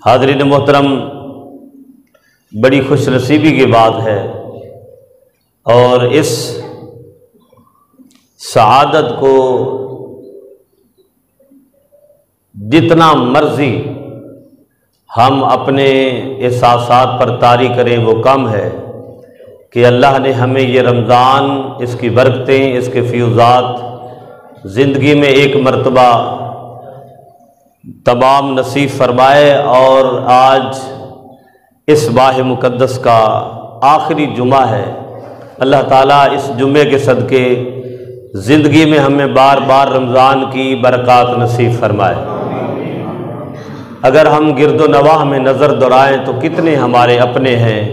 حاضرین محترم، بڑی خوش نصیبی کی بات ہے اور اس سعادت کو جتنا مرضی ہم اپنے احساسات پر طاری کریں وہ کم ہے کہ اللہ نے ہمیں یہ رمضان، اس کی برکتیں، اس کے فیوزات زندگی میں ایک مرتبہ تمام نصیب فرمائے، اور آج اس ماہ مقدس کا آخری جمعہ ہے۔ اللہ تعالیٰ اس جمعے کے صدقے زندگی میں ہمیں بار بار رمضان کی برکات نصیب فرمائے۔ اگر ہم گرد و نواح میں نظر دورائیں تو کتنے ہمارے اپنے ہیں،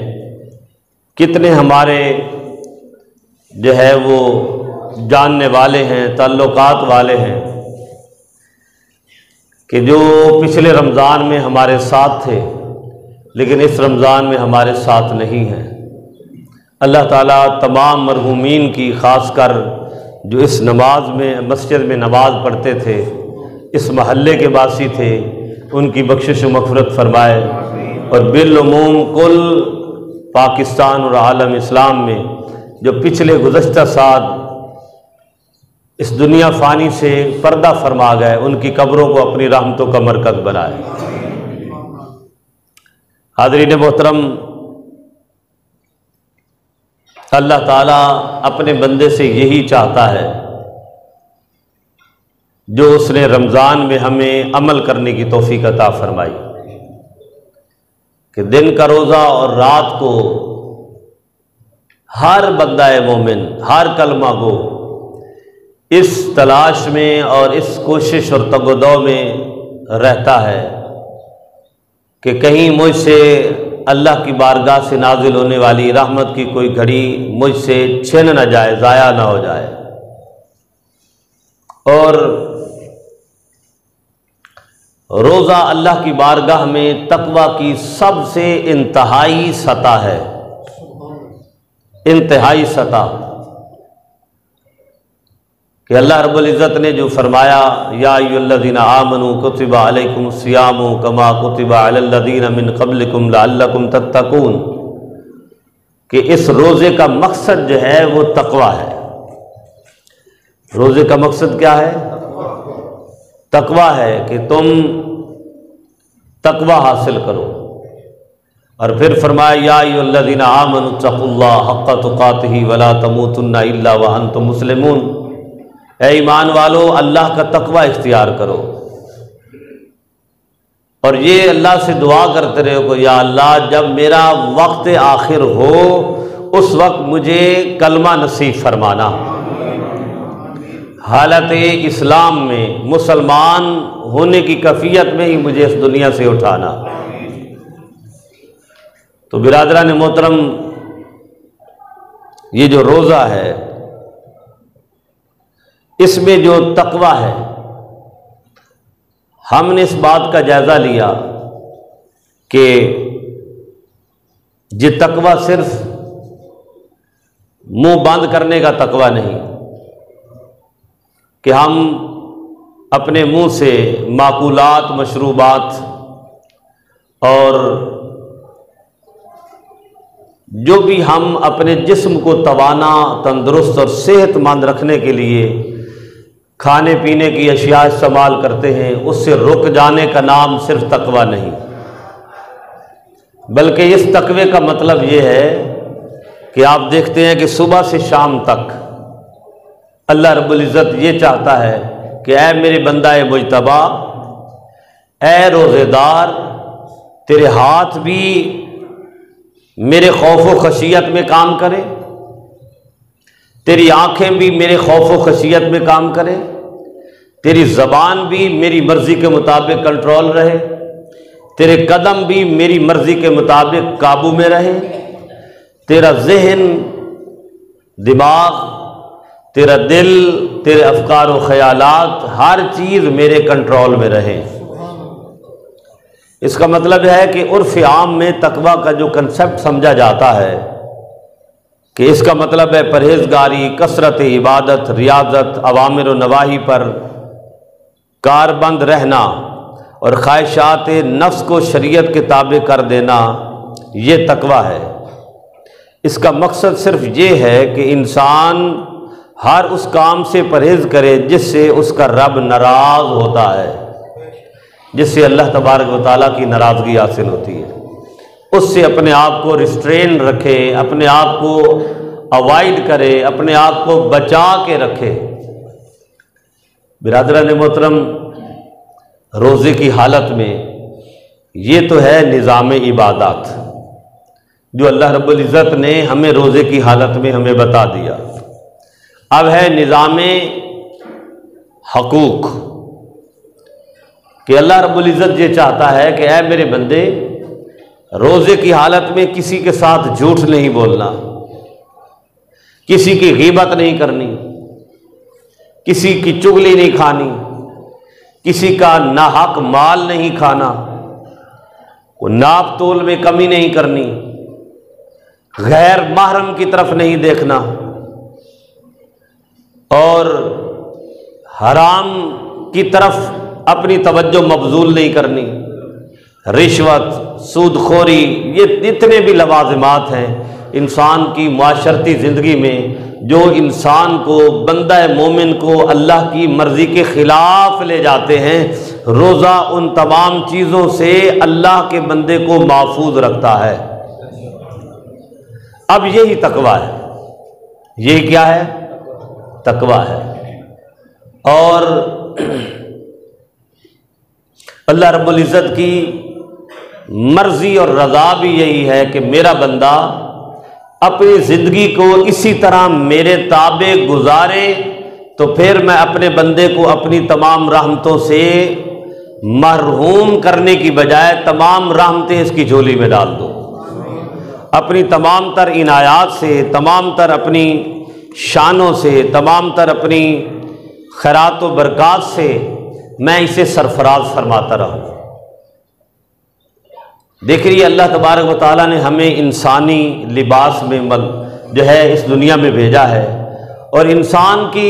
کتنے ہمارے جو ہے وہ جاننے والے ہیں، تعلقات والے ہیں کہ جو پچھلے رمضان میں ہمارے ساتھ تھے لیکن اس رمضان میں ہمارے ساتھ نہیں ہیں۔ اللہ تعالیٰ تمام مرحومین کی، خاص کر جو اس نماز میں مسجد میں نماز پڑھتے تھے، اس محلے کے باسی تھے، ان کی بخشش و مغفرت فرمائے، اور بالعموم کل پاکستان اور عالم اسلام میں جو پچھلے گزشتہ سال اس دنیا فانی سے پردہ فرما گئے، ان کی قبروں کو اپنی رحمتوں کا مرکز بنائے۔ حاضرین محترم، اللہ تعالیٰ اپنے بندے سے یہی چاہتا ہے جو اس نے رمضان میں ہمیں عمل کرنے کی توفیق عطا فرمائی کہ دن کا روزہ اور رات کو ہر بندہ مومن، ہر کلمہ گو اس تلاش میں اور اس کوشش اور تگ و دو میں رہتا ہے کہ کہیں مجھ سے اللہ کی بارگاہ سے نازل ہونے والی رحمت کی کوئی گھڑی مجھ سے چھن نہ جائے، ضائع نہ ہو جائے۔ اور روزہ اللہ کی بارگاہ میں تقویٰ کی سب سے انتہائی سطح ہے، انتہائی سطح کہ اللہ رب العزت نے جو فرمایا یا ایھا الذین آمنوا کتب علیکم الصیام کما کتب علی الذین من قبلکم لعلکم تتقون، کہ اس روزے کا مقصد جو ہے وہ تقویٰ ہے۔ روزے کا مقصد کیا ہے؟ تقویٰ ہے کہ تم تقویٰ حاصل کرو، اور پھر فرمایا یا ایھا الذین آمنوا اتقوا اللہ حق تقاتہ ولا تموتن الا وانتم مسلمون، اے ایمان والو اللہ کا تقویٰ اختیار کرو، اور یہ اللہ سے دعا کرتے رہو کہ یا اللہ جب میرا وقت آخر ہو اس وقت مجھے کلمہ نصیب فرمانا، حالت اسلام میں مسلمان ہونے کی کیفیت میں ہی مجھے اس دنیا سے اٹھانا۔ تو برادران محترم، یہ جو روزہ ہے اس میں جو تقویٰ ہے، ہم نے اس بات کا جائزہ لیا کہ یہ تقویٰ صرف منہ بند کرنے کا تقویٰ نہیں کہ ہم اپنے منہ سے ماکولات، مشروبات اور جو بھی ہم اپنے جسم کو توانا، تندرست اور صحت مند رکھنے کے لیے کھانے پینے کی اشیاء استعمال کرتے ہیں، اس سے رک جانے کا نام صرف تقویٰ نہیں، بلکہ اس تقوی کا مطلب یہ ہے کہ آپ دیکھتے ہیں کہ صبح سے شام تک اللہ رب العزت یہ چاہتا ہے کہ اے میرے بندہ مجتبی، اے روزے دار، تیرے ہاتھ بھی میرے خوف و خشیت میں کام کرے، تیری آنکھیں بھی میرے خوف و خشیت میں کام کرے، تیری زبان بھی میری مرضی کے مطابق کنٹرول رہے، تیرے قدم بھی میری مرضی کے مطابق قابو میں رہے، تیرا ذہن، دماغ، تیرا دل، تیرے افکار و خیالات، ہر چیز میرے کنٹرول میں رہے۔ اس کا مطلب ہے کہ عرف عام میں تقویٰ کا جو کنسپٹ سمجھا جاتا ہے کہ اس کا مطلب ہے پرہیزگاری، کثرت عبادت، ریاضت، اوامر و نواہی پر کاربند رہنا اور خواہشات نفس کو شریعت کے تابع کر دینا، یہ تقوی ہے۔ اس کا مقصد صرف یہ ہے کہ انسان ہر اس کام سے پرہیز کرے جس سے اس کا رب ناراض ہوتا ہے، جس سے اللہ تبارک و تعالیٰ کی ناراضگی حاصل ہوتی ہے، اس سے اپنے آپ کو ریسٹرین رکھے، اپنے آپ کو اوائڈ کرے، اپنے آپ کو بچا کے رکھے۔ برادران محترم، روزے کی حالت میں یہ تو ہے نظام عبادات جو اللہ رب العزت نے ہمیں روزے کی حالت میں ہمیں بتا دیا۔ اب ہے نظام حقوق کہ اللہ رب العزت یہ چاہتا ہے کہ اے میرے بندے، روزے کی حالت میں کسی کے ساتھ جھوٹ نہیں بولنا، کسی کی غیبت نہیں کرنی، کسی کی چغلی نہیں کھانی، کسی کا ناحق مال نہیں کھانا، ناپ تول میں کمی نہیں کرنی، غیر محرم کی طرف نہیں دیکھنا، اور حرام کی طرف اپنی توجہ مبذول نہیں کرنی، رشوت، سود خوری، یہ جتنے بھی لوازمات ہیں انسان کی معاشرتی زندگی میں جو انسان کو، بندہ مومن کو اللہ کی مرضی کے خلاف لے جاتے ہیں، روزہ ان تمام چیزوں سے اللہ کے بندے کو محفوظ رکھتا ہے۔ اب یہی تقویٰ ہے، یہی کیا ہے؟ تقویٰ ہے۔ اور اللہ رب العزت کی مرضی اور رضا بھی یہی ہے کہ میرا بندہ اپنی زندگی کو اسی طرح میرے تابع گزارے، تو پھر میں اپنے بندے کو اپنی تمام رحمتوں سے محروم کرنے کی بجائے تمام رحمتیں اس کی جھولی میں ڈال دوں، اپنی تمام تر عنایات سے، تمام تر اپنی شانوں سے، تمام تر اپنی خیرات و برکات سے میں اسے سرفراز فرماتا رہوں۔ دیکھ رہی اللہ تبارک و تعالیٰ نے ہمیں انسانی لباس میں جو ہے اس دنیا میں بھیجا ہے، اور انسان کی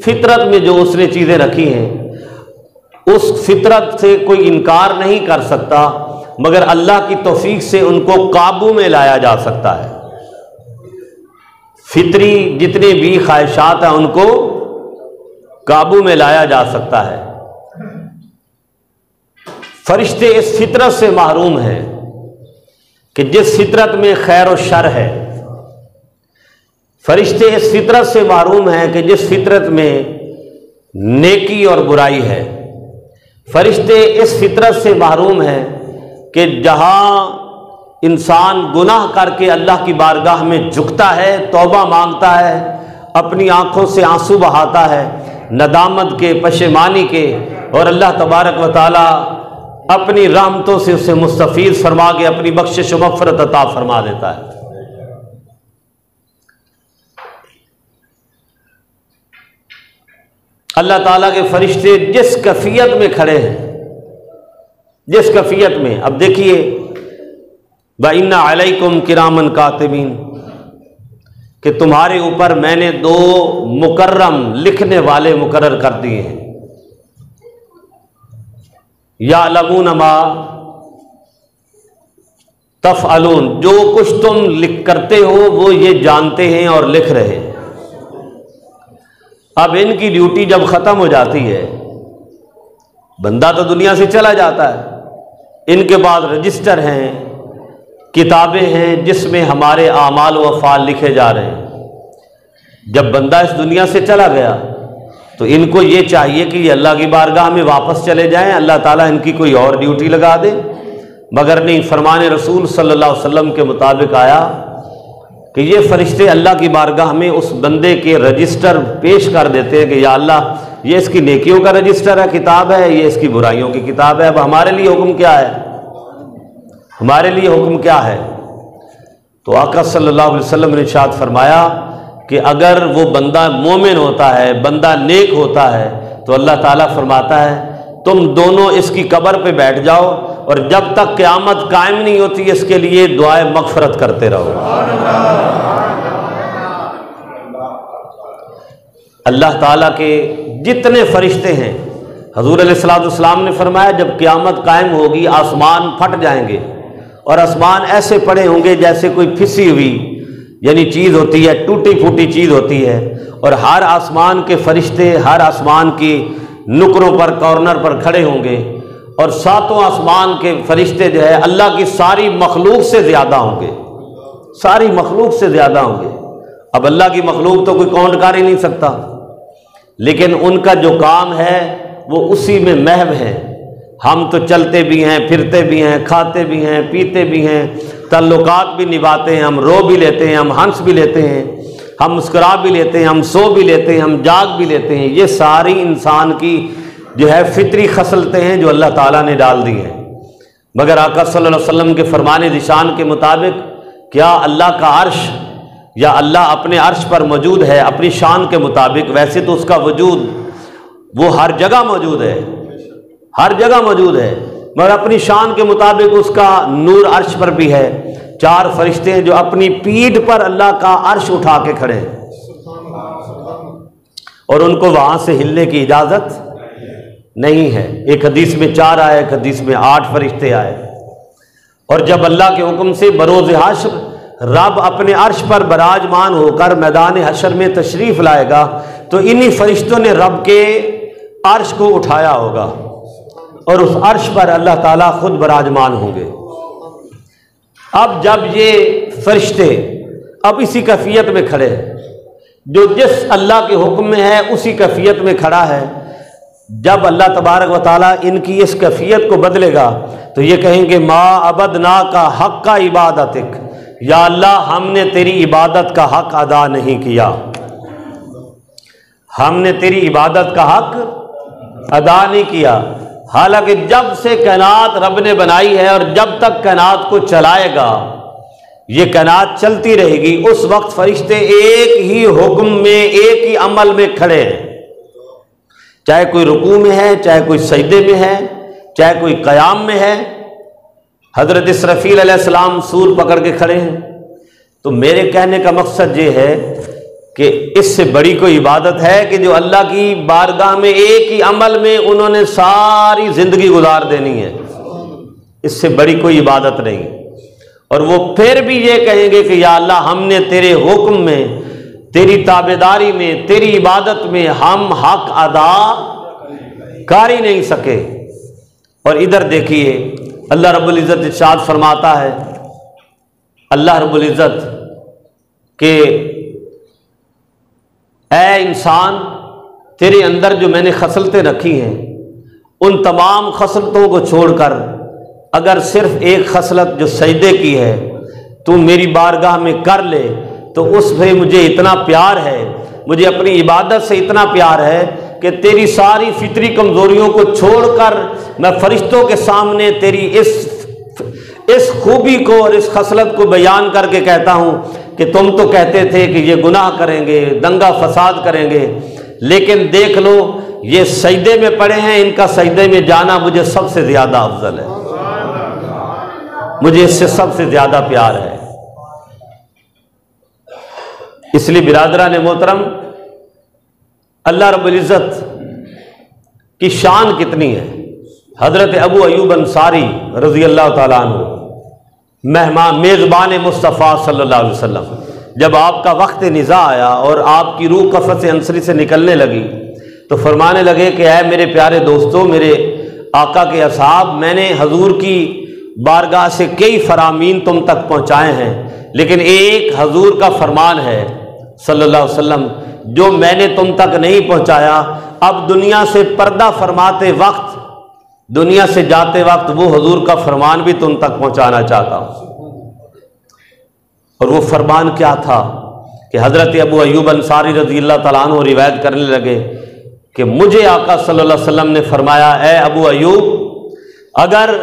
فطرت میں جو اس نے چیزیں رکھی ہیں اس فطرت سے کوئی انکار نہیں کر سکتا، مگر اللہ کی توفیق سے ان کو قابو میں لایا جا سکتا ہے۔ فطری جتنے بھی خواہشات ہیں ان کو قابو میں لایا جا سکتا ہے۔ فرشتے اس فطرت سے محروم ہیں کہ جس فطرت میں خیر و شر ہے، فرشتے اس فطرت سے محروم ہیں کہ جس فطرت میں نیکی اور برائی ہے، فرشتے اس فطرت سے محروم ہیں کہ جہاں انسان گناہ کر کے اللہ کی بارگاہ میں جھکتا ہے، توبہ مانگتا ہے، اپنی آنکھوں سے آنسو بہاتا ہے ندامت کے، پشیمانی کے، اور اللہ تبارک و تعالی اپنی رحمتوں سے اسے مستفیض فرما کے اپنی بخشش و مغفرت عطا فرما دیتا ہے۔ اللہ تعالیٰ کے فرشتے جس کیفیت میں کھڑے ہیں، جس کیفیت میں، اب دیکھیے وَإِنَّ عَلَيْكُمْ كِرَامًا كَاتِبِينَ کہ تمہارے اوپر میں نے 2 مکرم لکھنے والے مقرر کر دیے ہیں، یعلمون ما تفعلون، جو کچھ تم کرتے ہو وہ یہ جانتے ہیں اور لکھ رہے ہیں۔ اب ان کی ڈیوٹی جب ختم ہو جاتی ہے، بندہ تو دنیا سے چلا جاتا ہے، ان کے بعد رجسٹر ہیں، کتابیں ہیں جس میں ہمارے اعمال و افعال لکھے جا رہے ہیں۔ جب بندہ اس دنیا سے چلا گیا تو ان کو یہ چاہیے کہ یہ اللہ کی بارگاہ میں واپس چلے جائیں، اللہ تعالیٰ ان کی کوئی اور ڈیوٹی لگا دے، مگر نہیں، فرمان رسول صلی اللہ علیہ وسلم کے مطابق آیا کہ یہ فرشتے اللہ کی بارگاہ میں اس بندے کے رجسٹر پیش کر دیتے ہیں کہ یا اللہ یہ اس کی نیکیوں کا رجسٹر ہے، کتاب ہے، یہ اس کی برائیوں کی کتاب ہے، اب ہمارے لیے حکم کیا ہے؟ ہمارے لیے حکم کیا ہے؟ تو آقا صلی اللہ علیہ وسلم نے ارشاد فرمایا کہ اگر وہ بندہ مومن ہوتا ہے، بندہ نیک ہوتا ہے، تو اللہ تعالیٰ فرماتا ہے تم دونوں اس کی قبر پہ بیٹھ جاؤ اور جب تک قیامت قائم نہیں ہوتی اس کے لیے دعائے مغفرت کرتے رہو۔ اللہ تعالیٰ کے جتنے فرشتے ہیں حضور علیہ الصلوۃ والسلام نے فرمایا جب قیامت قائم ہوگی آسمان پھٹ جائیں گے اور آسمان ایسے پڑے ہوں گے جیسے کوئی پھسی ہوئی یعنی چیز ہوتی ہے، ٹوٹی پھوٹی چیز ہوتی ہے، اور ہر آسمان کے فرشتے ہر آسمان کی نکروں پر کارنر پر کھڑے ہوں گے، اور ساتوں آسمان کے فرشتے جو ہے اللہ کی ساری مخلوق سے زیادہ ہوں گے، ساری مخلوق سے زیادہ ہوں گے۔ اب اللہ کی مخلوق تو کوئی کاؤنٹ کر ہی نہیں سکتا، لیکن ان کا جو کام ہے وہ اسی میں محو ہے۔ ہم تو چلتے بھی ہیں، پھرتے بھی ہیں، کھاتے بھی ہیں، پیتے بھی ہیں، تعلقات بھی نبھاتے ہیں، ہم رو بھی لیتے ہیں، ہم ہنس بھی لیتے ہیں، ہم مسکرا بھی لیتے ہیں، ہم سو بھی لیتے ہیں، ہم جاگ بھی لیتے ہیں۔ یہ ساری انسان کی جو ہے فطری خصلتیں ہیں جو اللہ تعالیٰ نے ڈال دی ہیں۔ مگر آقا صلی اللہ علیہ وسلم کے فرمان ذیشان کے مطابق کیا اللہ کا عرش یا اللہ اپنے عرش پر موجود ہے اپنی شان کے مطابق؟ ویسے تو اس کا وجود وہ ہر جگہ موجود ہے، ہر جگہ موجود ہے، مگر اپنی شان کے مطابق اس کا نور عرش پر بھی ہے۔ 4 فرشتے ہیں جو اپنی پیٹھ پر اللہ کا عرش اٹھا کے کھڑے ہیں، اور ان کو وہاں سے ہلنے کی اجازت نہیں ہے۔ ایک حدیث میں 4 آئے، ایک حدیث میں 8 فرشتے آئے۔ اور جب اللہ کے حکم سے بروز حشر رب اپنے عرش پر براجمان ہو کر میدان حشر میں تشریف لائے گا تو انہی فرشتوں نے رب کے عرش کو اٹھایا ہوگا، اور اس عرش پر اللہ تعالیٰ خود براجمان ہوں گے۔ اب جب یہ فرشتے اب اسی کیفیت میں کھڑے ہیں، جو جس اللہ کے حکم میں ہے اسی کیفیت میں کھڑا ہے، جب اللہ تبارک و تعالیٰ ان کی اس کیفیت کو بدلے گا تو یہ کہیں گے ما عبدناک حق عبادتک، یا اللہ ہم نے تیری عبادت کا حق ادا نہیں کیا، ہم نے تیری عبادت کا حق ادا نہیں کیا۔ حالانکہ جب سے کائنات رب نے بنائی ہے اور جب تک کائنات کو چلائے گا، یہ کائنات چلتی رہے گی، اس وقت فرشتے ایک ہی حکم میں ایک ہی عمل میں کھڑے ہیں، چاہے کوئی رکوع میں ہے، چاہے کوئی سجدے میں ہے، چاہے کوئی قیام میں ہے۔ حضرت اسرافیل علیہ السلام سور پکڑ کے کھڑے ہیں۔ تو میرے کہنے کا مقصد یہ ہے کہ اس سے بڑی کوئی عبادت ہے کہ جو اللہ کی بارگاہ میں ایک ہی عمل میں انہوں نے ساری زندگی گزار دینی ہے، اس سے بڑی کوئی عبادت نہیں۔ اور وہ پھر بھی یہ کہیں گے کہ یا اللہ ہم نے تیرے حکم میں، تیری تابعداری میں، تیری عبادت میں ہم حق ادا کر ہی نہیں سکے۔ اور ادھر دیکھیے اللہ رب العزت ارشاد فرماتا ہے، اللہ رب العزت کہ اے انسان تیرے اندر جو میں نے خصلتیں رکھی ہیں ان تمام خصلتوں کو چھوڑ کر اگر صرف ایک خصلت جو سجدے کی ہے تو میری بارگاہ میں کر لے تو اس سے مجھے اتنا پیار ہے، مجھے اپنی عبادت سے اتنا پیار ہے کہ تیری ساری فطری کمزوریوں کو چھوڑ کر میں فرشتوں کے سامنے تیری اس خوبی کو اور اس خصلت کو بیان کر کے کہتا ہوں کہ تم تو کہتے تھے کہ یہ گناہ کریں گے، دنگا فساد کریں گے، لیکن دیکھ لو یہ سجدے میں پڑے ہیں، ان کا سجدے میں جانا مجھے سب سے زیادہ افضل ہے، مجھے اس سے سب سے زیادہ پیار ہے۔ اس لیے برادران محترم اللہ رب العزت کی شان کتنی ہے۔ حضرت ابو ایوب انصاری رضی اللہ تعالیٰ عنہ مہمان میزبان مصطفیٰ صلی اللہ علیہ وسلم، جب آپ کا وقت نزاع آیا اور آپ کی روح قفس انصری سے نکلنے لگی تو فرمانے لگے کہ اے میرے پیارے دوستو، میرے آقا کے اصحاب، میں نے حضور کی بارگاہ سے کئی فرامین تم تک پہنچائے ہیں، لیکن ایک حضور کا فرمان ہے صلی اللہ علیہ وسلم جو میں نے تم تک نہیں پہنچایا۔ اب دنیا سے پردہ فرماتے وقت، دنیا سے جاتے وقت وہ حضور کا فرمان بھی تم تک پہنچانا چاہتا ہوں۔ اور وہ فرمان کیا تھا کہ حضرت ابو ایوب انصاری رضی اللہ تعالیٰ عنہ روایت کرنے لگے کہ مجھے آقا صلی اللہ علیہ وسلم نے فرمایا، اے ابو ایوب، اگر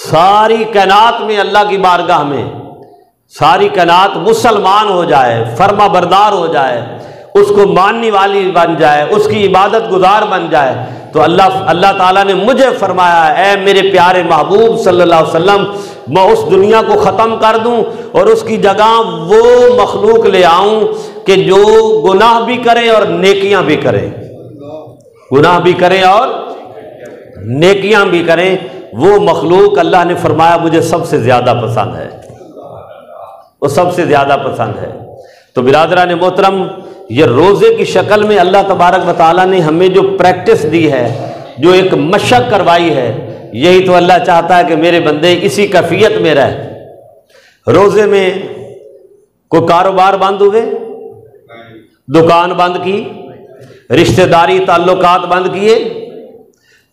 ساری کائنات میں اللہ کی بارگاہ میں ساری کائنات مسلمان ہو جائے، فرما بردار ہو جائے، اس کو ماننے والی بن جائے، اس کی عبادت گزار بن جائے، تو اللہ تعالیٰ نے مجھے فرمایا، اے میرے پیارے محبوب صلی اللہ علیہ وسلم، میں اس دنیا کو ختم کر دوں اور اس کی جگہ وہ مخلوق لے آؤں کہ جو گناہ بھی کرے اور نیکیاں بھی کرے، گناہ بھی کرے اور نیکیاں بھی کریں، وہ مخلوق اللہ نے فرمایا مجھے سب سے زیادہ پسند ہے، وہ سب سے زیادہ پسند ہے۔ تو برادران محترم، یہ روزے کی شکل میں اللہ تبارک و تعالیٰ نے ہمیں جو پریکٹس دی ہے، جو ایک مشق کروائی ہے، یہی تو اللہ چاہتا ہے کہ میرے بندے اسی کیفیت میں رہے۔ روزے میں کوئی کاروبار بند ہوئے، دکان بند کی، رشتہ داری تعلقات بند کیے،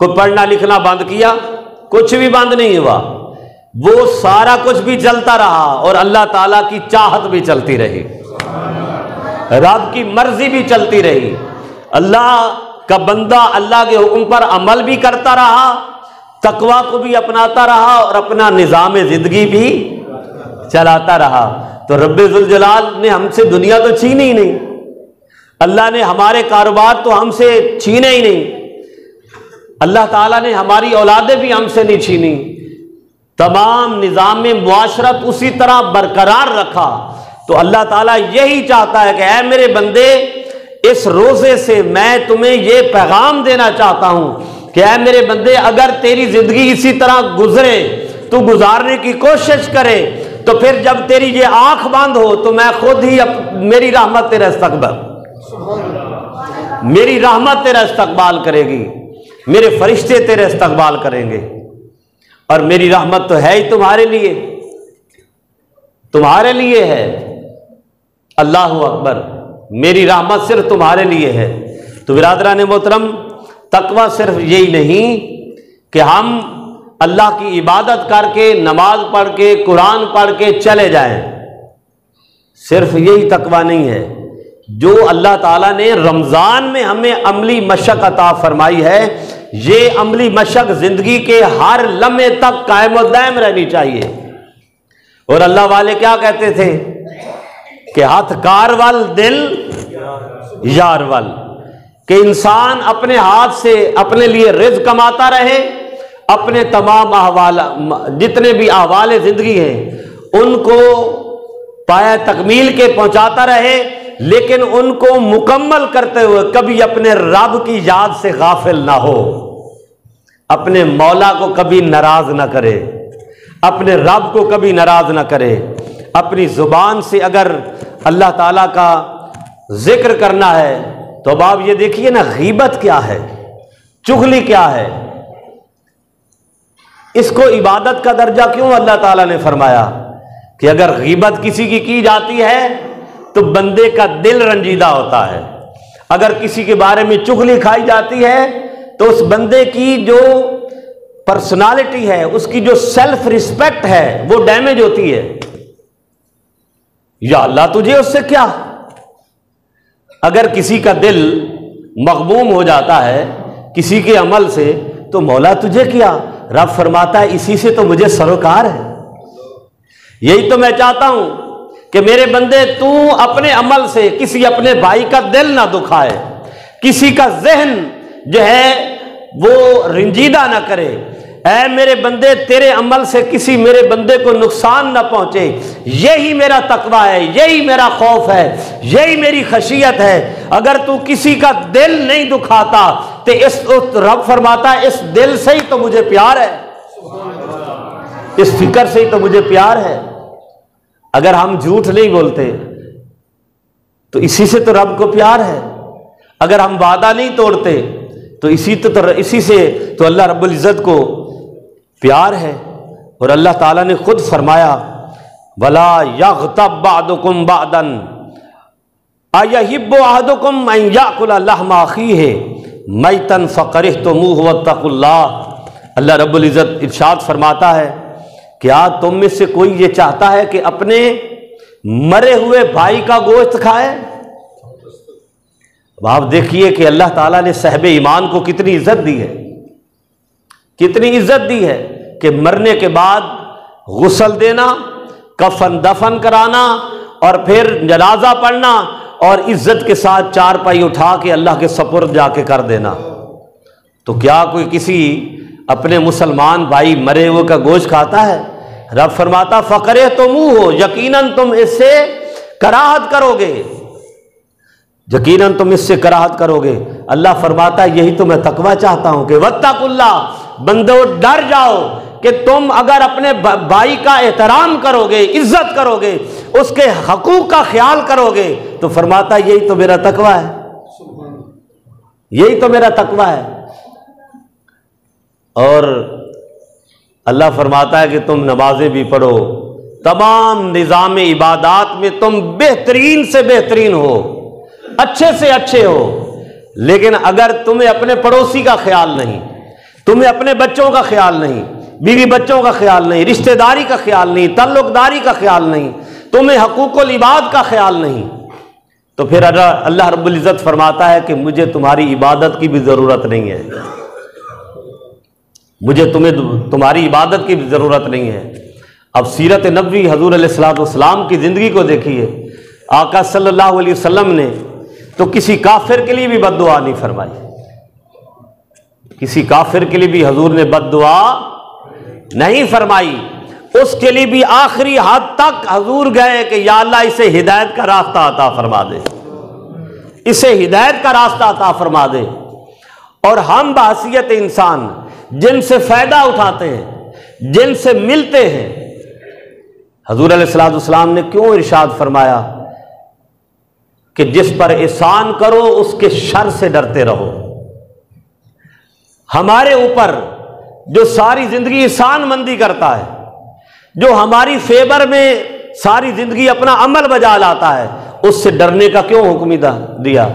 کوئی پڑھنا لکھنا بند کیا، کچھ بھی بند نہیں ہوا، وہ سارا کچھ بھی چلتا رہا اور اللہ تعالیٰ کی چاہت بھی چلتی رہی، رب کی مرضی بھی چلتی رہی، اللہ کا بندہ اللہ کے حکم پر عمل بھی کرتا رہا، تقوی کو بھی اپناتا رہا اور اپنا نظام زندگی بھی چلاتا رہا، تو رب ذوالجلال نے ہم سے دنیا تو چھینی ہی نہیں، اللہ نے ہمارے کاروبار تو ہم سے چھینے ہی نہیں، اللہ تعالیٰ نے ہماری اولادیں بھی ہم سے نہیں چھینی، تمام نظام معاشرت اسی طرح برقرار رکھا۔ تو اللہ تعالیٰ یہی چاہتا ہے کہ اے میرے بندے، اس روزے سے میں تمہیں یہ پیغام دینا چاہتا ہوں کہ اے میرے بندے، اگر تیری زندگی اسی طرح گزرے، تو گزارنے کی کوشش کرے، تو پھر جب تیری یہ آنکھ بند ہو تو میں خود ہی میری رحمت تیرا استقبال کرے گی، میرے فرشتے تیرے استقبال کریں گے، اور میری رحمت تو ہے ہی تمہارے لیے ہے۔ اللہ اکبر، میری رحمت صرف تمہارے لیے ہے۔ تو برادران محترم، تقوی صرف یہی نہیں کہ ہم اللہ کی عبادت کر کے، نماز پڑھ کے، قرآن پڑھ کے چلے جائیں، صرف یہی تقوی نہیں ہے۔ جو اللہ تعالیٰ نے رمضان میں ہمیں عملی مشق عطا فرمائی ہے، یہ عملی مشق زندگی کے ہر لمحے تک قائم و دائم رہنی چاہیے۔ اور اللہ والے کیا کہتے تھے کہ ہاتھ کار وال دل یار وال، کہ انسان اپنے ہاتھ سے اپنے لیے رزق کماتا رہے، اپنے تمام احوال، جتنے بھی احوال زندگی ہیں ان کو پایہ تکمیل کے پہنچاتا رہے، لیکن ان کو مکمل کرتے ہوئے کبھی اپنے رب کی یاد سے غافل نہ ہو، اپنے مولا کو کبھی ناراض نہ کرے، اپنے رب کو کبھی ناراض نہ کرے۔ اپنی زبان سے اگر اللہ تعالیٰ کا ذکر کرنا ہے تو اب آپ یہ دیکھیے نا، غیبت کیا ہے، چغلی کیا ہے، اس کو عبادت کا درجہ کیوں اللہ تعالیٰ نے فرمایا کہ اگر غیبت کسی کی جاتی ہے تو بندے کا دل رنجیدہ ہوتا ہے، اگر کسی کے بارے میں چغلی کھائی جاتی ہے تو اس بندے کی جو پرسنالٹی ہے، اس کی جو سیلف ریسپیکٹ ہے، وہ ڈیمیج ہوتی ہے۔ یا اللہ تجھے اس سے کیا؟ اگر کسی کا دل مغموم ہو جاتا ہے کسی کے عمل سے تو مولا تجھے کیا؟ رب فرماتا ہے اسی سے تو مجھے سروکار ہے۔ یہی تو میں چاہتا ہوں کہ میرے بندے، تو اپنے عمل سے کسی اپنے بھائی کا دل نہ دکھائے، کسی کا ذہن جو ہے وہ رنجیدہ نہ کرے۔ اے میرے بندے، تیرے عمل سے کسی میرے بندے کو نقصان نہ پہنچے، یہی میرا تقویٰ ہے، یہی میرا خوف ہے، یہی میری خشیت ہے۔ اگر تو کسی کا دل نہیں دکھاتا تو رب فرماتا ہے اس دل سے ہی تو مجھے پیار ہے، اس فکر سے ہی تو مجھے پیار ہے۔ اگر ہم جھوٹ نہیں بولتے تو اسی سے تو رب کو پیار ہے، اگر ہم وعدہ نہیں توڑتے تو اسی سے تو اللہ رب العزت کو پیار ہے۔ اور اللہ تعالیٰ نے خود فرمایا وَلَا يَغْتَبْ بَعْضُكُمْ بَعْضًا أَيَحِبُّ أَحَدُكُمْ أَن يَأْكُلَ لَحْمَ أَخِيهِ مَيْتًا فَكَرِهْتُمُوهُ وَاتَّقُوا اللَّهَ۔ اللہ رب العزت ارشاد فرماتا ہے، کیا تم میں سے کوئی یہ چاہتا ہے کہ اپنے مرے ہوئے بھائی کا گوشت کھائے؟ اب آپ دیکھیے کہ اللہ تعالیٰ نے صاحب ایمان کو کتنی عزت دی ہے، کتنی عزت دی ہے کہ مرنے کے بعد غسل دینا، کفن دفن کرانا اور پھر جنازہ پڑھنا اور عزت کے ساتھ چارپائی اٹھا کے اللہ کے سپرد جا کے کر دینا۔ تو کیا کوئی کسی اپنے مسلمان بھائی مرے ہوئے کا گوشت کھاتا ہے؟ رب فرماتا فقرے تو منہ ہو، یقیناً تم اس سے کراہت کرو گے۔ یقیناً تم اس سے کراہت کرو گے۔ اللہ فرماتا ہے یہی تو میں تقوی چاہتا ہوں کہ واتقوا اللہ، بندو ڈر جاؤ کہ تم اگر اپنے بھائی کا احترام کرو گے، عزت کرو گے، اس کے حقوق کا خیال کرو گے، تو فرماتا ہے یہی تو میرا تقوی ہے، یہی تو میرا تقوی ہے۔ اور اللہ فرماتا ہے کہ تم نمازیں بھی پڑھو، تمام نظام عبادات میں تم بہترین سے بہترین ہو، اچھے سے اچھے ہو، لیکن اگر تمہیں اپنے پڑوسی کا خیال نہیں، تمہیں اپنے بچوں کا خیال نہیں، بیوی بچوں کا خیال نہیں، رشتہ داری کا خیال نہیں، تعلق داری کا خیال نہیں، تمہیں حقوق العباد کا خیال نہیں، تو پھر اللہ رب العزت فرماتا ہے کہ مجھے تمہاری عبادت کی بھی ضرورت نہیں ہے، مجھے تمہاری عبادت کی بھی ضرورت نہیں ہے۔ اب سیرت نبوی حضور علیہ الصلوۃ والسلام کی زندگی کو دیکھیے، آقا صلی اللہ علیہ وسلم نے تو کسی کافر کے لیے بھی بد دعا نہیں فرمائی، کسی کافر کے لیے بھی حضور نے بد دعا نہیں فرمائی، اس کے لیے بھی آخری حد تک حضور گئے کہ یا اللہ اسے ہدایت کا راستہ عطا فرما دے، اسے ہدایت کا راستہ عطا فرما دے۔ اور ہم بحیثیت انسان جن سے فائدہ اٹھاتے ہیں، جن سے ملتے ہیں، حضور علیہ الصلوۃ والسلام نے کیوں ارشاد فرمایا کہ جس پر احسان کرو اس کے شر سے ڈرتے رہو۔ ہمارے اوپر جو ساری زندگی احسان مندی کرتا ہے، جو ہماری فیور میں ساری زندگی اپنا عمل بجا لاتا ہے، اس سے ڈرنے کا کیوں حکم دیا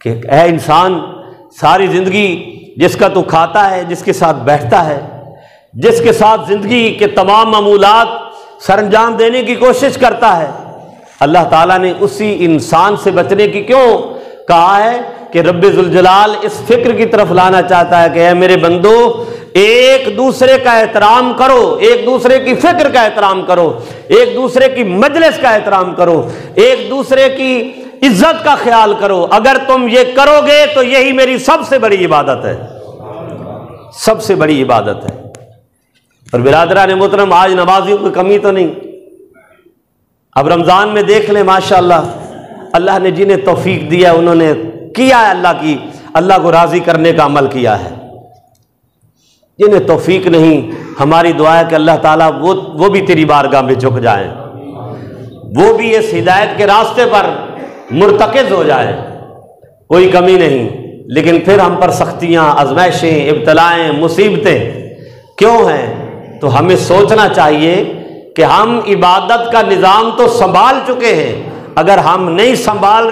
کہ اے انسان ساری زندگی جس کا تو کھاتا ہے، جس کے ساتھ بیٹھتا ہے، جس کے ساتھ زندگی کے تمام معمولات سر انجام دینے کی کوشش کرتا ہے، اللہ تعالیٰ نے اسی انسان سے بچنے کی کیوں کہا ہے کہ رب ذوالجلال اس فکر کی طرف لانا چاہتا ہے کہ اے میرے بندو ایک دوسرے کا احترام کرو، ایک دوسرے کی فکر کا احترام کرو، ایک دوسرے کی مجلس کا احترام کرو، ایک دوسرے کی عزت کا خیال کرو۔ اگر تم یہ کرو گے تو یہی میری سب سے بڑی عبادت ہے، سب سے بڑی عبادت ہے۔ اور برادران محترم، آج نمازیوں کی کمی تو نہیں، اب رمضان میں دیکھ لیں ماشاءاللہ اللہ نے جنہیں توفیق دیا انہوں نے کیا ہے، اللہ کو راضی کرنے کا عمل کیا ہے۔ جنہیں توفیق نہیں، ہماری دعا ہے کہ اللہ تعالیٰ وہ بھی تیری بارگاہ میں جھک جائیں، وہ بھی اس ہدایت کے راستے پر مرتکز ہو جائیں، کوئی کمی نہیں۔ لیکن پھر ہم پر سختیاں، آزمائشیں، ابتلائیں، مصیبتیں کیوں ہیں؟ تو ہمیں سوچنا چاہیے کہ ہم عبادت کا نظام تو سنبھال چکے ہیں، اگر ہم نہیں سنبھال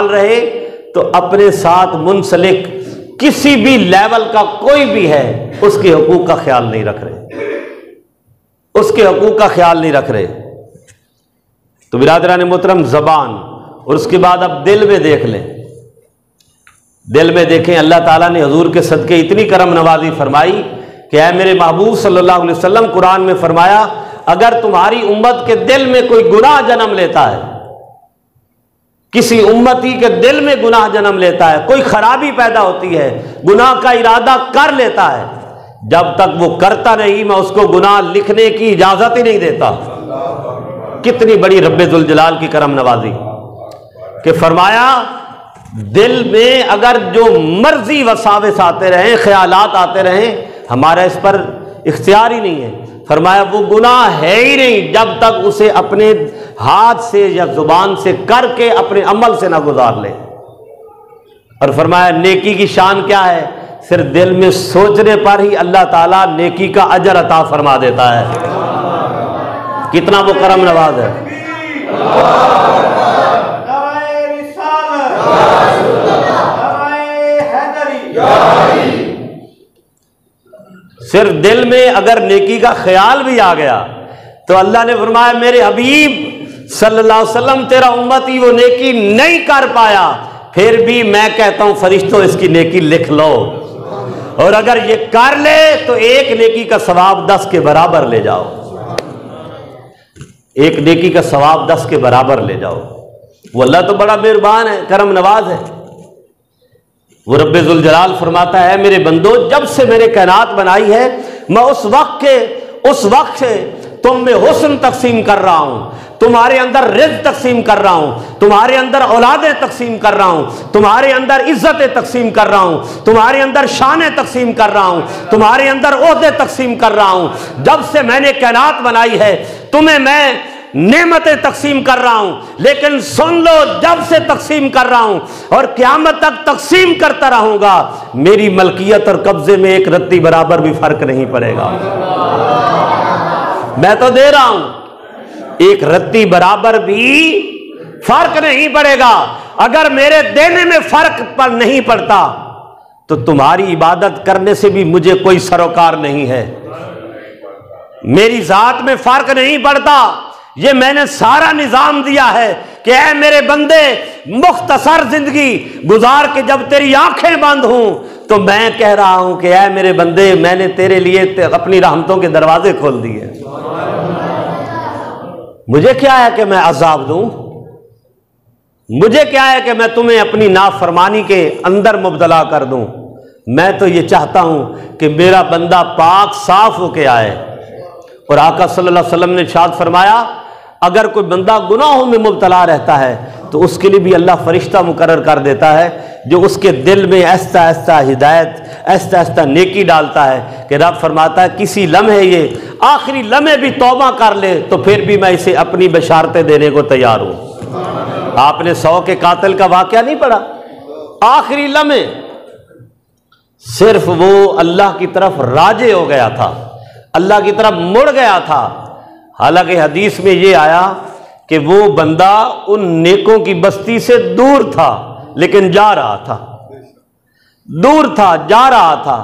رہے تو اپنے ساتھ منسلک کسی بھی لیول کا کوئی بھی ہے اس کے حقوق کا خیال نہیں رکھ رہے، اس کے حقوق کا خیال نہیں رکھ رہے۔ تو برادران محترم، زبان اور اس کے بعد اب دل میں دیکھ لیں، دل میں دیکھیں اللہ تعالیٰ نے حضور کے صدقے اتنی کرم نوازی فرمائی کہ اے میرے محبوب صلی اللہ علیہ وسلم، قرآن میں فرمایا اگر تمہاری امت کے دل میں کوئی گناہ جنم لیتا ہے، کسی امتی کے دل میں گناہ جنم لیتا ہے، کوئی خرابی پیدا ہوتی ہے، گناہ کا ارادہ کر لیتا ہے، جب تک وہ کرتا نہیں میں اس کو گناہ لکھنے کی اجازت ہی نہیں دیتا۔ کتنی بڑی رب ذوالجلال کی کرم نوازی کہ فرمایا دل میں اگر جو مرضی وساوس آتے رہیں، خیالات آتے رہیں، ہمارا اس پر اختیار ہی نہیں ہے۔ فرمایا وہ گناہ ہے ہی نہیں جب تک اسے اپنے ہاتھ سے یا زبان سے کر کے اپنے عمل سے نہ گزار لے۔ اور فرمایا نیکی کی شان کیا ہے؟ صرف دل میں سوچنے پر ہی اللہ تعالیٰ نیکی کا اجر عطا فرما دیتا ہے۔ کتنا وہ کرم نواز ہے۔ صرف دل میں اگر نیکی کا خیال بھی آ گیا تو اللہ نے فرمایا میرے حبیب صلی اللہ علیہ وسلم تیرا امتی وہ نیکی نہیں کر پایا، پھر بھی میں کہتا ہوں فرشتوں اس کی نیکی لکھ لو، اور اگر یہ کر لے تو ایک نیکی کا ثواب 10 کے برابر لے جاؤ، ایک نیکی کا ثواب 10 کے برابر لے جاؤ۔ وہ اللہ تو بڑا مہربان ہے، کرم نواز ہے۔ وہ رب ذوالجلال فرماتا ہے میرے بندو جب سے میں نے کائنات بنائی ہے میں اس وقت سے تم میں حسن تقسیم کر رہا ہوں، تمہارے اندر رزق تقسیم کر رہا ہوں، تمہارے اندر اولادیں تقسیم کر رہا ہوں، تمہارے اندر عزتیں تقسیم کر رہا ہوں، تمہارے اندر شانیں تقسیم کر رہا ہوں، تمہارے اندر عہدے تقسیم کر رہا ہوں۔ جب سے میں نے کائنات بنائی ہے تمہیں میں نعمتیں تقسیم کر رہا ہوں، لیکن سن لو جب سے تقسیم کر رہا ہوں اور قیامت تک تقسیم کرتا رہوں گا، میری ملکیت اور قبضے میں ایک رتی برابر بھی فرق نہیں پڑے گا۔ میں تو دے رہا ہوں، ایک رتی برابر بھی فرق نہیں پڑے گا۔ اگر میرے دینے میں فرق پر نہیں پڑتا تو تمہاری عبادت کرنے سے بھی مجھے کوئی سروکار نہیں ہے۔ میری ذات میں فرق نہیں پڑتا، یہ میں نے سارا نظام دیا ہے کہ اے میرے بندے مختصر زندگی گزار کے جب تیری آنکھیں بند ہوں تو میں کہہ رہا ہوں کہ اے میرے بندے میں نے تیرے لیے اپنی رحمتوں کے دروازے کھول دیے، مجھے کیا ہے کہ میں عذاب دوں، مجھے کیا ہے کہ میں تمہیں اپنی نافرمانی کے اندر مبتلا کر دوں۔ میں تو یہ چاہتا ہوں کہ میرا بندہ پاک صاف ہو کے آئے۔ اور آقا صلی اللہ علیہ وسلم نے ارشاد فرمایا اگر کوئی بندہ گناہوں میں مبتلا رہتا ہے تو اس کے لیے بھی اللہ فرشتہ مقرر کر دیتا ہے جو اس کے دل میں آہستہ آہستہ ہدایت، آہستہ آہستہ نیکی ڈالتا ہے، کہ رب فرماتا ہے کسی لمحے یہ آخری لمحے بھی توبہ کر لے تو پھر بھی میں اسے اپنی بشارتیں دینے کو تیار ہوں۔ آپ نے 100 کے قاتل کا واقعہ نہیں پڑھا؟ آخری لمحے صرف وہ اللہ کی طرف راجع ہو گیا تھا، اللہ کی طرف مڑ گیا تھا۔ حالانکہ حدیث میں یہ آیا کہ وہ بندہ ان نیکوں کی بستی سے دور تھا لیکن جا رہا تھا، دور تھا جا رہا تھا۔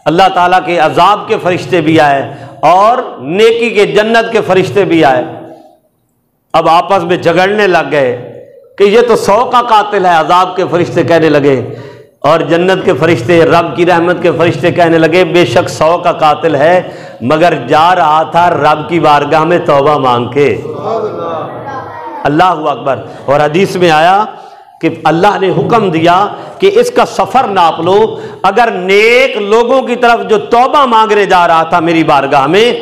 اللہ تعالیٰ کے عذاب کے فرشتے بھی آئے اور نیکی کے جنت کے فرشتے بھی آئے۔ اب آپس میں جھگڑنے لگ گئے کہ یہ تو 100 کا قاتل ہے، عذاب کے فرشتے کہنے لگے، اور جنت کے فرشتے، رب کی رحمت کے فرشتے کہنے لگے بے شک 100 کا قاتل ہے مگر جا رہا تھا رب کی بارگاہ میں توبہ مانگ کے۔ اللہ اکبر۔ اور حدیث میں آیا کہ اللہ نے حکم دیا کہ اس کا سفر ناپ لو، اگر نیک لوگوں کی طرف جو توبہ مانگنے جا رہا تھا میری بارگاہ میں،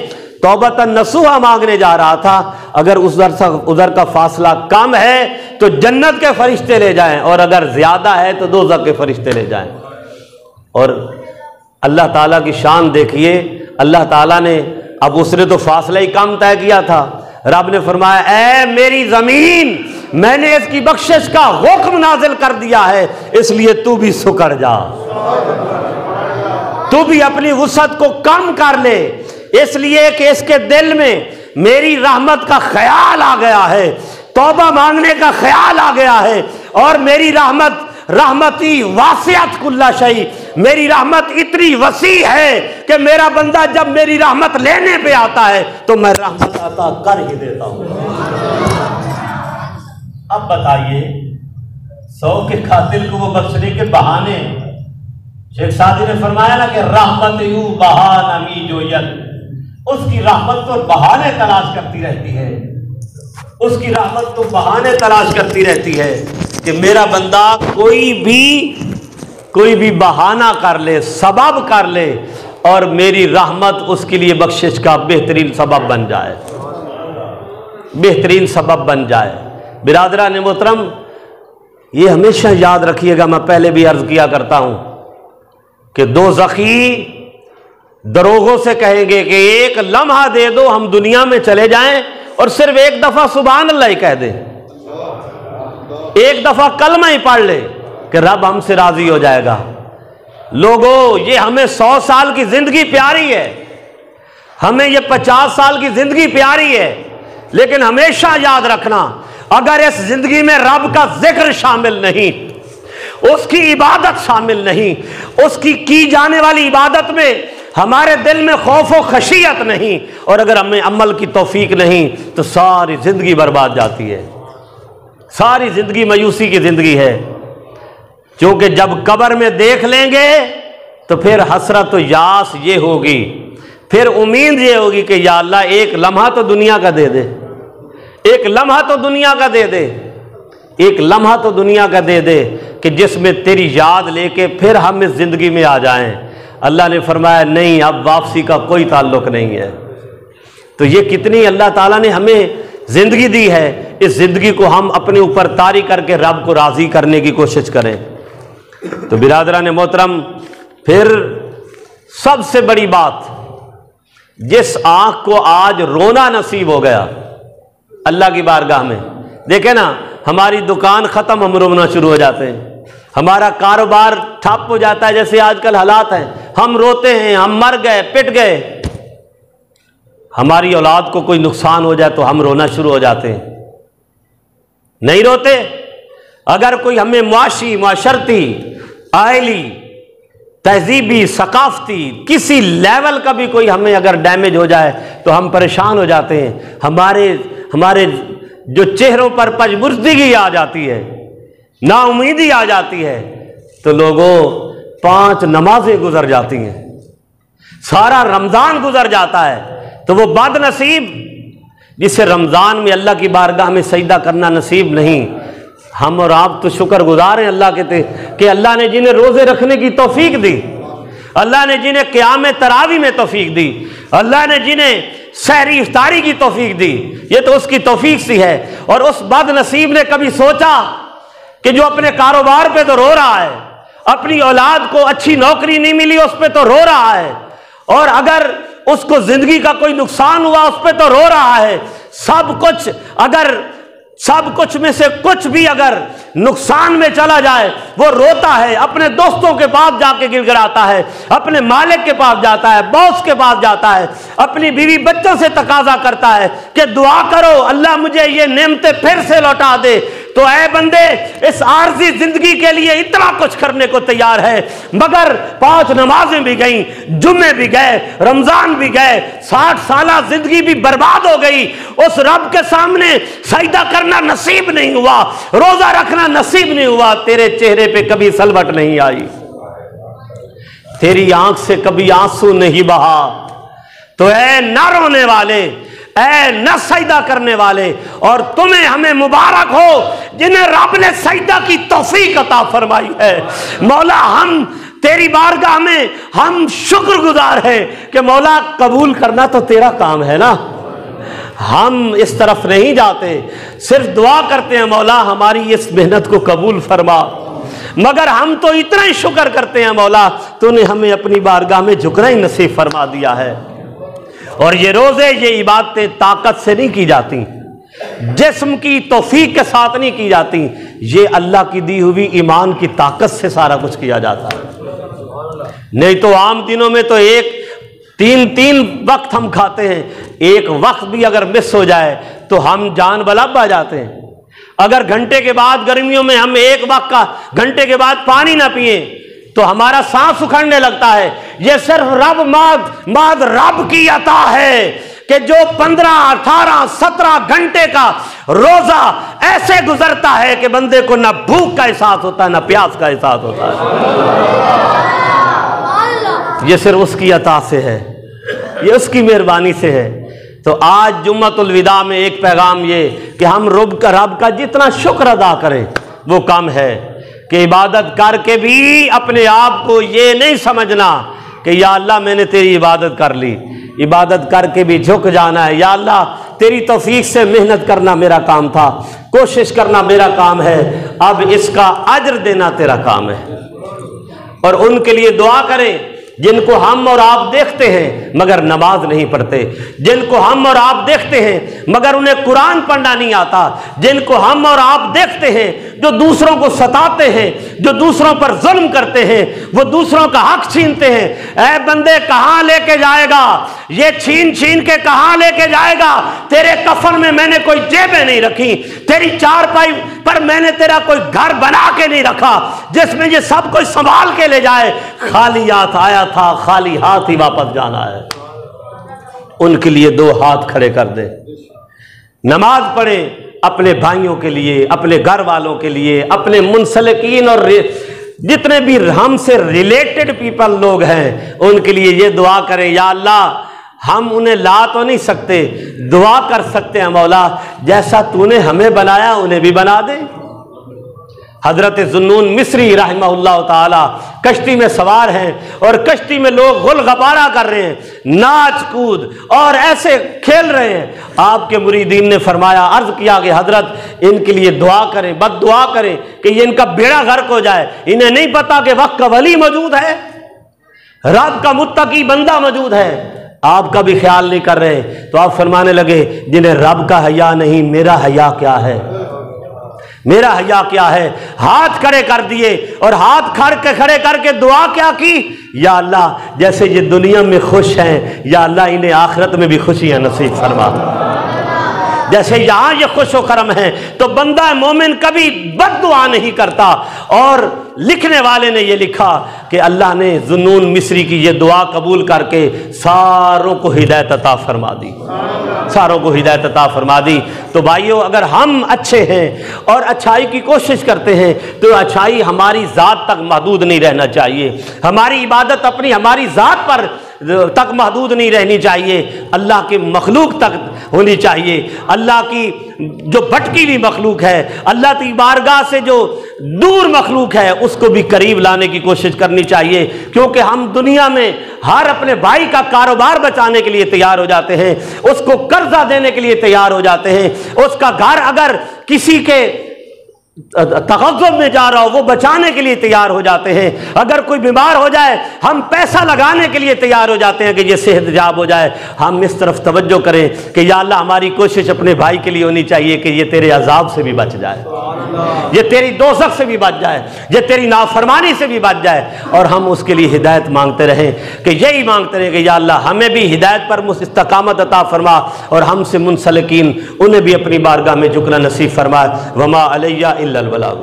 توبۃ نصوحا مانگنے جا رہا تھا، اگر ادھر کا فاصلہ کم ہے تو جنت کے فرشتے لے جائیں، اور اگر زیادہ ہے تو دوزخ کے فرشتے لے جائیں۔ اور اللہ تعالیٰ کی شان دیکھیے، اللہ تعالیٰ نے، اب اس نے تو فاصلہ ہی کم طے کیا تھا، رب نے فرمایا اے میری زمین میں نے اس کی بخشش کا حکم نازل کر دیا ہے، اس لیے تو بھی سکڑ جا، تو بھی اپنی وسعت کو کم کر لے، اس لیے کہ اس کے دل میں میری رحمت کا خیال آ گیا ہے، توبہ مانگنے کا خیال آ گیا ہے، اور میری رحمتی واسعت کل شیء، میری رحمت اتنی وسیع ہے کہ میرا بندہ جب میری رحمت لینے پہ آتا ہے تو میں رحمت عطا کر ہی دیتا ہوں۔ اب بتائیے 100 کے قاتل کو وہ بخشنے کے بہانے، شیخ سعدی نے فرمایا نا کہ رحمت یوں بہانہ می جو ید، اس کی رحمت تو بہانے تلاش کرتی رہتی ہے، اس کی رحمت تو بہانے تلاش کرتی رہتی ہے کہ میرا بندہ کوئی بھی بہانہ کر لے، سبب کر لے، اور میری رحمت اس کے لیے بخشش کا بہترین سبب بن جائے، بہترین سبب بن جائے۔ برادران محترم، یہ ہمیشہ یاد رکھیے گا، میں پہلے بھی عرض کیا کرتا ہوں کہ دوزخی دروغوں سے کہیں گے کہ ایک لمحہ دے دو ہم دنیا میں چلے جائیں اور صرف ایک دفعہ سبحان اللہ ہی کہہ دیں، ایک دفعہ کلمہ ہی پڑھ لے کہ رب ہم سے راضی ہو جائے گا۔ لوگوں، یہ ہمیں 100 سال کی زندگی پیاری ہے، ہمیں یہ 50 سال کی زندگی پیاری ہے، لیکن ہمیشہ یاد رکھنا اگر اس زندگی میں رب کا ذکر شامل نہیں، اس کی عبادت شامل نہیں، اس کی جانے والی عبادت میں ہمارے دل میں خوف و خشیت نہیں، اور اگر ہمیں عمل کی توفیق نہیں تو ساری زندگی برباد جاتی ہے، ساری زندگی مایوسی کی زندگی ہے۔ کیونکہ جب قبر میں دیکھ لیں گے تو پھر حسرت و یاس یہ ہوگی، پھر امید یہ ہوگی کہ یا اللہ ایک لمحہ تو دنیا کا دے دے، ایک لمحہ تو دنیا کا دے دے، ایک لمحہ تو دنیا کا دے دے کہ جس میں تیری یاد لے کے پھر ہم اس زندگی میں آ جائیں۔ اللہ نے فرمایا نہیں، اب واپسی کا کوئی تعلق نہیں ہے۔ تو یہ کتنی اللہ تعالیٰ نے ہمیں زندگی دی ہے، اس زندگی کو ہم اپنے اوپر طاری کر کے رب کو راضی کرنے کی کوشش کریں۔ تو برادران محترم، پھر سب سے بڑی بات، جس آنکھ کو آج رونا نصیب ہو گیا اللہ کی بارگاہ میں، دیکھیں نا، ہماری دکان ختم، ہم رونا شروع ہو جاتے ہیں، ہمارا کاروبار ٹھپ ہو جاتا ہے، جیسے آج کل حالات ہیں، ہم روتے ہیں، ہم مر گئے، پٹ گئے۔ ہماری اولاد کو کوئی نقصان ہو جائے تو ہم رونا شروع ہو جاتے ہیں، نہیں روتے؟ اگر کوئی ہمیں معاشی، معاشرتی، آئلی، تہذیبی، ثقافتی کسی لیول کا بھی کوئی ہمیں اگر ڈیمیج ہو جائے تو ہم پریشان ہو جاتے ہیں، ہمارے جو چہروں پر پژمردگی آ جاتی ہے، نا امیدی آ جاتی ہے، تو لوگوں 5 نمازیں گزر جاتی ہیں، سارا رمضان گزر جاتا ہے، تو وہ بد نصیب جسے رمضان میں اللہ کی بارگاہ میں سجدہ کرنا نصیب نہیں۔ ہم اور آپ تو شکر گزار ہیں اللہ کے کہ اللہ نے جنہیں روزے رکھنے کی توفیق دی، اللہ نے جنہیں قیام تراویح میں توفیق دی، اللہ نے جنہیں سحری افطاری کی توفیق دی، یہ تو اس کی توفیق سی ہے۔ اور اس بد نصیب نے کبھی سوچا کہ جو اپنے کاروبار پہ تو رو رہا ہے، اپنی اولاد کو اچھی نوکری نہیں ملی اس پہ تو رو رہا ہے، اور اگر اس کو زندگی کا کوئی نقصان ہوا اس پہ تو رو رہا ہے، سب کچھ میں سے کچھ بھی اگر نقصان میں چلا جائے وہ روتا ہے، اپنے دوستوں کے پاس جا کے گڑ گڑاتا ہے، اپنے مالک کے پاس جاتا ہے، باس کے پاس جاتا ہے، اپنی بیوی بچوں سے تقاضا کرتا ہے کہ دعا کرو اللہ مجھے یہ نعمتیں پھر سے لوٹا دے۔ تو اے بندے، اس عارضی زندگی کے لیے اتنا کچھ کرنے کو تیار ہے، مگر 5 نمازیں بھی گئیں، جمعے بھی گئے، رمضان بھی گئے، 60 سالہ زندگی بھی برباد ہو گئی، اس رب کے سامنے سجدہ کرنا نصیب نہیں ہوا، روزہ رکھنا نصیب نہیں ہوا، تیرے چہرے پہ کبھی سلوٹ نہیں آئی، تیری آنکھ سے کبھی آنسو نہیں بہا۔ تو اے نہ رونے والے، اے نہ سجدہ کرنے والے، اور تمہیں ہمیں مبارک ہو جنہیں رب نے سجدہ کی توفیق عطا فرمائی ہے۔ مولا، ہم تیری بارگاہ میں ہم شکر گزار ہیں کہ مولا قبول کرنا تو تیرا کام ہے نا، ہم اس طرف نہیں جاتے، صرف دعا کرتے ہیں مولا ہماری اس محنت کو قبول فرما، مگر ہم تو اتنا ہی شکر کرتے ہیں مولا تو نے ہمیں اپنی بارگاہ میں جھکنا ہی نصیب فرما دیا ہے۔ اور یہ روزے، یہ عبادتیں طاقت سے نہیں کی جاتی، جسم کی توفیق کے ساتھ نہیں کی جاتی، یہ اللہ کی دی ہوئی ایمان کی طاقت سے سارا کچھ کیا جاتا ہے۔ نہیں تو عام دنوں میں تو تین وقت ہم کھاتے ہیں، ایک وقت بھی اگر مس ہو جائے تو ہم جان بلب آ جاتے ہیں۔ اگر گھنٹے کے بعد گرمیوں میں ہم ایک وقت کا گھنٹے کے بعد پانی نہ پئیں تو ہمارا سانس اکھڑنے لگتا ہے۔ یہ صرف رب کی عطا ہے کہ جو 15، 18، 17 گھنٹے کا روزہ ایسے گزرتا ہے کہ بندے کو نہ بھوک کا احساس ہوتا ہے نہ پیاس کا احساس ہوتا ہے، یہ صرف اس کی عطا سے ہے، یہ اس کی مہربانی سے ہے۔ تو آج جمعۃ الوداع میں ایک پیغام یہ کہ ہم رب کا جتنا شکر ادا کریں وہ کم ہے، کہ عبادت کر کے بھی اپنے آپ کو یہ نہیں سمجھنا کہ یا اللہ میں نے تیری عبادت کر لی، عبادت کر کے بھی جھک جانا ہے، یا اللہ تیری توفیق سے محنت کرنا میرا کام تھا، کوشش کرنا میرا کام ہے، اب اس کا اجر دینا تیرا کام ہے۔ اور ان کے لیے دعا کریں جن کو ہم اور آپ دیکھتے ہیں مگر نماز نہیں پڑھتے، جن کو ہم اور آپ دیکھتے ہیں مگر انہیں قرآن پڑھنا نہیں آتا، جن کو ہم اور آپ دیکھتے ہیں جو دوسروں کو ستاتے ہیں، جو دوسروں پر ظلم کرتے ہیں، وہ دوسروں کا حق چھینتے ہیں۔ اے بندے، کہاں لے کے جائے گا یہ چھین کے، کہاں لے کے جائے گا؟ تیرے کفن میں نے کوئی جیبیں نہیں رکھی، تیری چارپائی پر میں نے تیرا کوئی گھر بنا کے نہیں رکھا جس میں یہ سب کوئی سنبھال کے لے جائے۔ خالی ہاتھ آیا تھا، خالی ہاتھ ہی واپس جانا ہے۔ ان کے لیے 2 ہاتھ کھڑے کر دے، نماز پڑھیں اپنے بھائیوں کے لیے، اپنے گھر والوں کے لیے، اپنے منسلکین اور جتنے بھی ہم سے ریلیٹڈ پیپل لوگ ہیں ان کے لیے یہ دعا کریں، یا اللہ ہم انہیں لا تو نہیں سکتے، دعا کر سکتے ہیں مولا جیسا تو نے ہمیں بنایا انہیں بھی بنا دے، حضرت ذنون مصری رحمہ اللہ تعالی کشتی میں سوار ہیں اور کشتی میں لوگ غل غبارہ کر رہے ہیں، ناچ کود اور ایسے کھیل رہے ہیں۔ آپ کے مریدین نے فرمایا، عرض کیا کہ حضرت ان کے لیے دعا کریں، بد دعا کریں کہ یہ ان کا بیڑا غرق ہو جائے، انہیں نہیں پتا کہ وقت کا ولی موجود ہے، رب کا متقی بندہ موجود ہے، آپ کا بھی خیال نہیں کر رہے۔ تو آپ فرمانے لگے، جنہیں رب کا حیا نہیں، میرا حیا کیا ہے، میرا حیا کیا ہے؟ ہاتھ کھڑے کر دیے اور ہاتھ کھڑے کر کے دعا کیا کی، یا اللہ جیسے یہ دنیا میں خوش ہیں، یا اللہ انہیں آخرت میں بھی خوشیاں نصیب فرما، جیسے یہاں یہ خوش و کرم ہے۔ تو بندہ مومن کبھی بد دعا نہیں کرتا۔ اور لکھنے والے نے یہ لکھا کہ اللہ نے ذنون مصری کی یہ دعا قبول کر کے ساروں کو ہدایت عطا فرما دی، ساروں کو ہدایت عطا فرما دی۔ تو بھائیو، اگر ہم اچھے ہیں اور اچھائی کی کوشش کرتے ہیں تو اچھائی ہماری ذات تک محدود نہیں رہنا چاہیے، ہماری عبادت اپنی ہماری ذات پر تک محدود نہیں رہنی چاہیے، اللہ کی مخلوق تک ہونی چاہیے، اللہ کی جو بھٹکی ہوئی مخلوق ہے، اللہ کی بارگاہ سے جو دور مخلوق ہے، اس کو بھی قریب لانے کی کوشش کرنی چاہیے، کیونکہ ہم دنیا میں ہر اپنے بھائی کا کاروبار بچانے کے لیے تیار ہو جاتے ہیں، اس کو قرضہ دینے کے لیے تیار ہو جاتے ہیں، اس کا گھر اگر کسی کے تغذب میں جا رہا ہو وہ بچانے کے لیے تیار ہو جاتے ہیں، اگر کوئی بیمار ہو جائے ہم پیسہ لگانے کے لیے تیار ہو جاتے ہیں کہ یہ صحت یاب ہو جائے۔ ہم اس طرف توجہ کریں کہ یا اللہ ہماری کوشش اپنے بھائی کے لیے ہونی چاہیے کہ یہ تیرے عذاب سے بھی بچ جائے، یہ تیری دوزخ سے بھی بچ جائے، یہ تیری نافرمانی سے بھی بچ جائے، اور ہم اس کے لیے ہدایت مانگتے رہیں، کہ یہی مانگتے رہیں کہ یا اللہ ہمیں بھی ہدایت پر استقامت عطا فرما، اور ہم سے منسلکین انہیں بھی اپنی بارگاہ میں جھکنا نصیب فرما۔ وما علیہ الا البلاغ۔